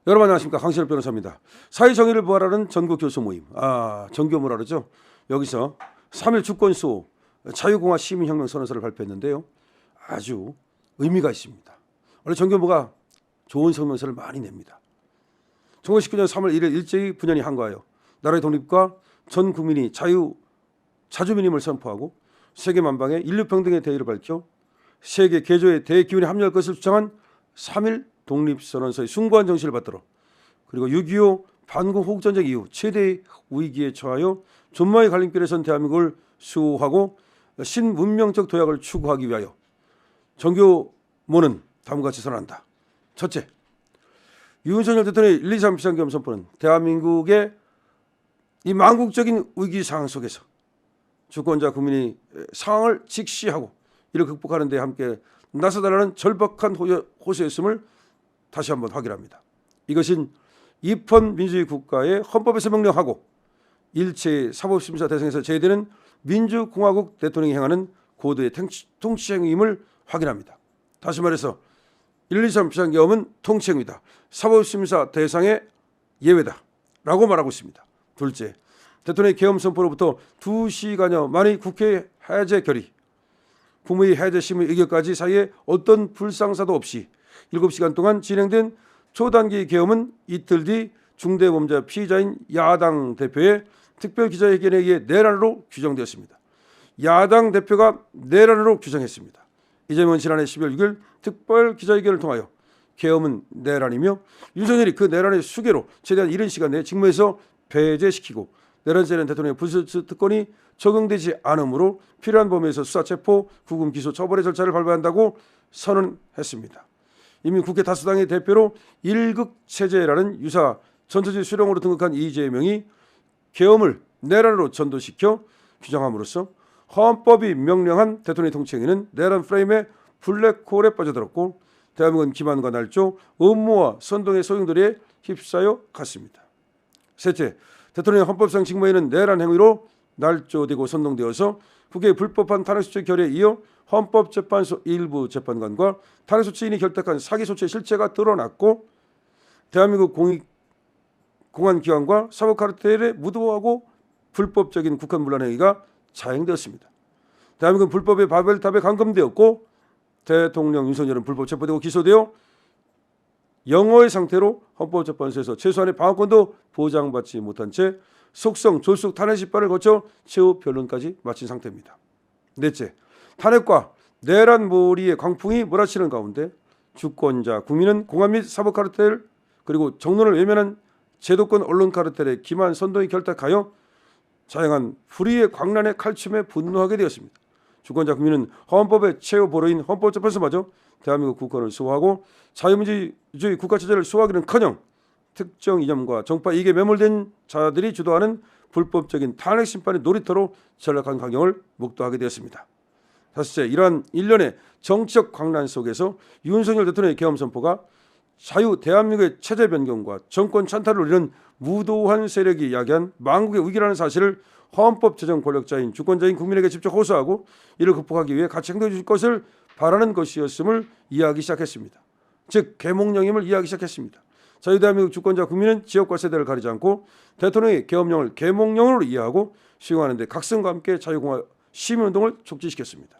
여러분 안녕하십니까. 강신업 변호사입니다. 사회정의를 부활하는 전국 교수 모임, 정교모라 그러죠. 여기서 3.1 주권수호 자유공화 시민혁명 선언서를 발표했는데요. 아주 의미가 있습니다. 원래 정교모가 좋은 성명서를 많이 냅니다. 1919년 3월 1일 일제히 분연히 한거하여 나라의 독립과 전 국민이 자주민임을 선포하고 세계 만방의 인류평등의 대의를 밝혀 세계 개조의 대기운에 합류할 것을 주장한 3.1 독립선언서의 숭고한 정신을 받들어 그리고 6.25 반공 호국전쟁 이후 최대의 위기에 처하여 존망의 갈림길에 선 대한민국을 수호하고 신문명적 도약을 추구하기 위하여 정교모는 다음과 같이 선언한다. 첫째, 윤석열 대통령의 1, 2, 3 비상계엄 선포는 대한민국의 이 망국적인 위기 상황 속에서 주권자 국민이 상황을 직시하고 이를 극복하는 데 함께 나서달라는 절박한 호소였음을 다시 한번 확인합니다. 이것은 입헌 민주주의 국가의 헌법에서 명령하고 일체의 사법심사 대상에서 제외되는 민주공화국 대통령이 행하는 고도의 통치행위임을 확인합니다. 다시 말해서 1, 2, 3 비상계엄은 통치행위다. 사법심사 대상의 예외다. 라고 말하고 있습니다. 둘째, 대통령의 계엄 선포로부터 2시간여 만의 국회 해제 결의, 국무회의 해제 심의 의결까지 사이에 어떤 불상사도 없이 7시간 동안 진행된 초단기 계엄은 이틀 뒤 중대범죄 피의자인 야당 대표의 특별기자회견에 의해 내란으로 규정되었습니다. 야당 대표가 내란으로 규정했습니다. 이재명은 지난해 12월 6일 특별기자회견을 통하여 계엄은 내란이며 윤석열이 그 내란의 수괴로 최대한 이른 시간 내에 직무에서 배제시키고 내란죄는 대통령의 불수특권이 적용되지 않으므로 필요한 범위에서 수사, 체포, 구금, 기소, 처벌의 절차를 밟아야 한다고 선언했습니다. 이미 국회 다수당의 대표로 일극체제라는 유사 전처제 수령으로 등극한 이재명이 계엄을 내란으로 전도시켜 규정함으로써 헌법이 명령한 대통령의 통치행위는 내란 프레임의 블랙홀에 빠져들었고 대한민국은 기만과 날조, 음모와 선동의 소용돌이에 휩싸여 갔습니다. 셋째, 대통령의 헌법상 직무에는 내란 행위로 날조되고 선동되어서 국회의 불법한 탄핵소추 결의에 이어 헌법재판소 일부 재판관과 탄핵소추인이 결탁한 사기소추의 실체가 드러났고 대한민국 공안기관과 사법카르텔에 무도하고 불법적인 국한 문란 행위가 자행되었습니다. 대한민국은 불법의 바벨탑에 감금되었고 대통령 윤석열은 불법 체포되고 기소되어 영어의 상태로 헌법재판소에서 최소한의 방어권도 보장받지 못한 채 속성, 졸속, 탄핵 심판을 거쳐 최후 변론까지 마친 상태입니다. 넷째, 탄핵과 내란 몰이의 광풍이 몰아치는 가운데 주권자 국민은 공안 및 사법카르텔 그리고 정론을 외면한 제도권 언론 카르텔의 기만 선동이 결탁하여 자행한 불의의 광란의 칼춤에 분노하게 되었습니다. 주권자 국민은 헌법의 최후 보루인 헌법재판소마저 대한민국 국권을 수호하고 자유민주주의 국가체제를 수호하기는커녕 특정 이념과 정파 이익에 매몰된 자들이 주도하는 불법적인 탄핵 심판의 놀이터로 전락한 광경을 목도하게 되었습니다. 다섯째, 이러한 일련의 정치적 광란 속에서 윤석열 대통령의 계엄 선포가 자유 대한민국의 체제 변경과 정권 찬탈을 노리는 무도한 세력이 야기한 망국의 위기라는 사실을 헌법 제정 권력자인 주권자인 국민에게 직접 호소하고 이를 극복하기 위해 같이 행동해 주실 것을 바라는 것이었음을 이해하기 시작했습니다. 즉 계몽령임을 이해하기 시작했습니다. 자유대한민국 주권자 국민은 지역과 세대를 가리지 않고 대통령의 계엄령을 계몽령으로 이해하고 수용하는 데 각성과 함께 자유공화 시민운동을 촉진시켰습니다.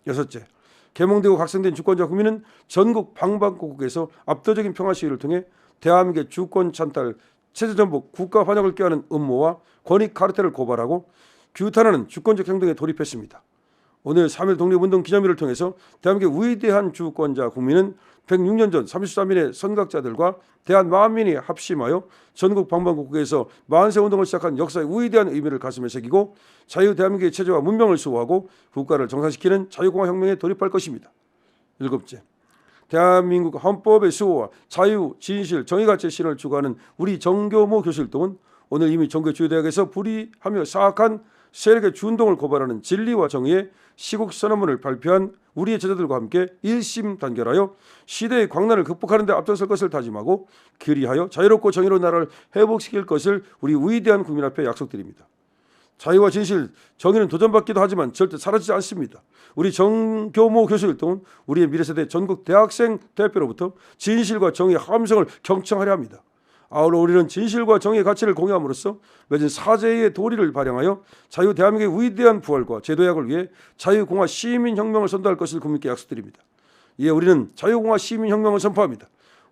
여섯째, 계몽되고 각성된 주권자 국민은 전국 방방곡곡에서 압도적인 평화 시위를 통해 대한민국의 주권 찬탈, 체제 전복, 국가 환영을 꾀하는 음모와 권익 카르텔을 고발하고 규탄하는 주권적 행동에 돌입했습니다. 오늘 3.1 독립운동 기념일을 통해서 대한민국의 위대한 주권자 국민은 106년 전 33일의 선각자들과 대한만민이 합심하여 전국 방방곡곡에서 만세운동을 시작한 역사의 위대한 의미를 가슴에 새기고 자유 대한민국의 체제와 문명을 수호하고 국가를 정상시키는 자유공화혁명에 돌입할 것입니다. 일곱째, 대한민국 헌법의 수호와 자유, 진실, 정의가치의 실현을 추구하는 우리 정교모 교수일동은 오늘 이미 전국 주요 대학에서 불의하며 사악한 세력의 주운동을 고발하는 진리와 정의의 시국선언문을 발표한 우리의 제자들과 함께 일심단결하여 시대의 광란을 극복하는 데 앞장설 것을 다짐하고 그리하여 자유롭고 정의로운 나라를 회복시킬 것을 우리 위대한 국민 앞에 약속드립니다. 자유와 진실, 정의는 도전받기도 하지만 절대 사라지지 않습니다. 우리 정교모 교수 일동은 우리의 미래세대 전국 대학생 대표로부터 진실과 정의의 함성을 경청하려 합니다. 아울러 우리는 진실과 정의의 가치를 공유함으로써 맺은 사제의 도리를 발행하여 자유 대한민국의 위대한 부활과 제도약을 위해 자유공화 시민혁명을 선도할 것을 국민께 약속드립니다. 이에 우리는 자유공화 시민혁명을 선포합니다.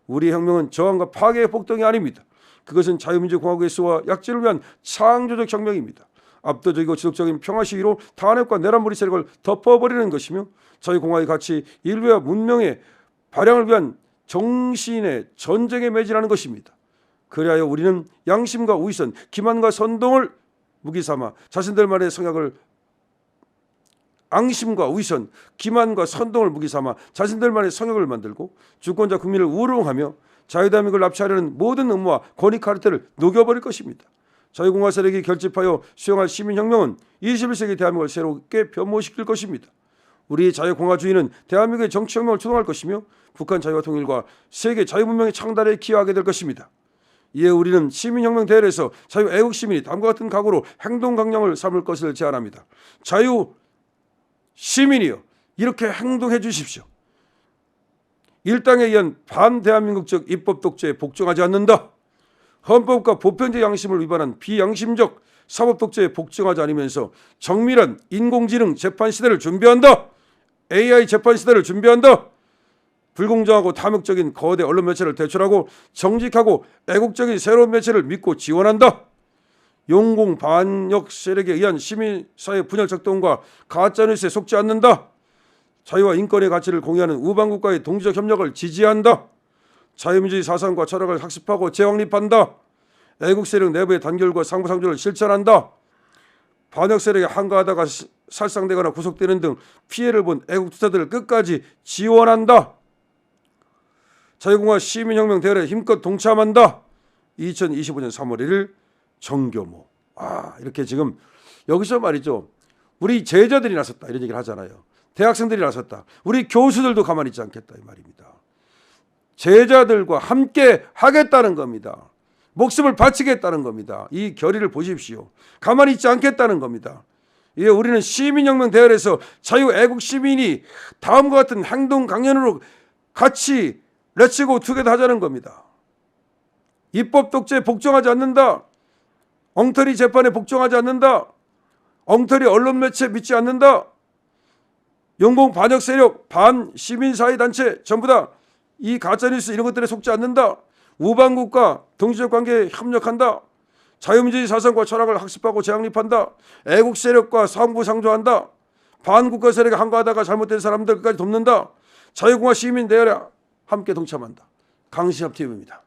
우리의 혁명은 저항과 파괴의 폭동이 아닙니다. 그것은 자유민주공화국의 수와 약진을 위한 창조적 혁명입니다. 압도적이고 지속적인 평화 시위로 탄핵과 내란몰이 세력을 덮어버리는 것이며 자유공화의 가치, 인류와 문명의 발양을 위한 정신의 전쟁에 매진하는 것입니다. 그리하여 우리는 양심과 우위선, 기만과 선동을 무기삼아 자신들만의 성향을 앙심과 우위선, 기만과 선동을 무기삼아 자신들만의 성역을 만들고 주권자 국민을 우롱하며 자유대한민국을 납치하려는 모든 음모와 권위 카르텔을 녹여버릴 것입니다. 자유공화 세력이 결집하여 수용할 시민혁명은 21세기 대한민국을 새롭게 변모시킬 것입니다. 우리 자유공화주의는 대한민국의 정치혁명을 주동할 것이며 북한 자유와 통일과 세계 자유문명의 창달에 기여하게 될 것입니다. 이에 우리는 시민혁명 대회에서 자유애국시민이 다음과 같은 각오로 행동강령을 삼을 것을 제안합니다. 자유시민이여, 이렇게 행동해 주십시오. 일당에 의한 반대한민국적 입법독재에 복종하지 않는다. 헌법과 보편적 양심을 위반한 비양심적 사법독재에 복종하지 않으면서 정밀한 인공지능 재판시대를 준비한다. AI 재판시대를 준비한다. 불공정하고 탐욕적인 거대 언론 매체를 대출하고 정직하고 애국적인 새로운 매체를 믿고 지원한다. 용공 반역 세력에 의한 시민사회 분열 작동과 가짜뉴스에 속지 않는다. 자유와 인권의 가치를 공유하는 우방국가의 동지적 협력을 지지한다. 자유민주주의 사상과 철학을 학습하고 재확립한다. 애국 세력 내부의 단결과 상부상조를 실천한다. 반역 세력에 항거하다가 살상되거나 구속되는 등 피해를 본 애국 투사들을 끝까지 지원한다. 자유공화 시민혁명 대회에 힘껏 동참한다. 2025년 3월 1일 정교모. 이렇게 지금 여기서 말이죠. 우리 제자들이 나섰다 이런 얘기를 하잖아요. 대학생들이 나섰다. 우리 교수들도 가만히 있지 않겠다 이 말입니다. 제자들과 함께 하겠다는 겁니다. 목숨을 바치겠다는 겁니다. 이 결의를 보십시오. 가만히 있지 않겠다는 겁니다. 예, 우리는 시민혁명 대회에서 자유애국 시민이 다음과 같은 행동 강연으로 같이 렛츠고 투게더 하자는 겁니다. 입법 독재에 복종하지 않는다. 엉터리 재판에 복종하지 않는다. 엉터리 언론 매체 믿지 않는다. 용공 반역 세력, 반 시민사회 단체 전부 다 이 가짜뉴스 이런 것들에 속지 않는다. 우방국가 동지적 관계에 협력한다. 자유민주주의 사상과 철학을 학습하고 재확립한다. 애국 세력과 상부상조한다. 반국가 세력에 항거하다가 잘못된 사람들까지 돕는다. 자유공화 시민 대회에 함께 동참한다. 강신엽 TV입니다.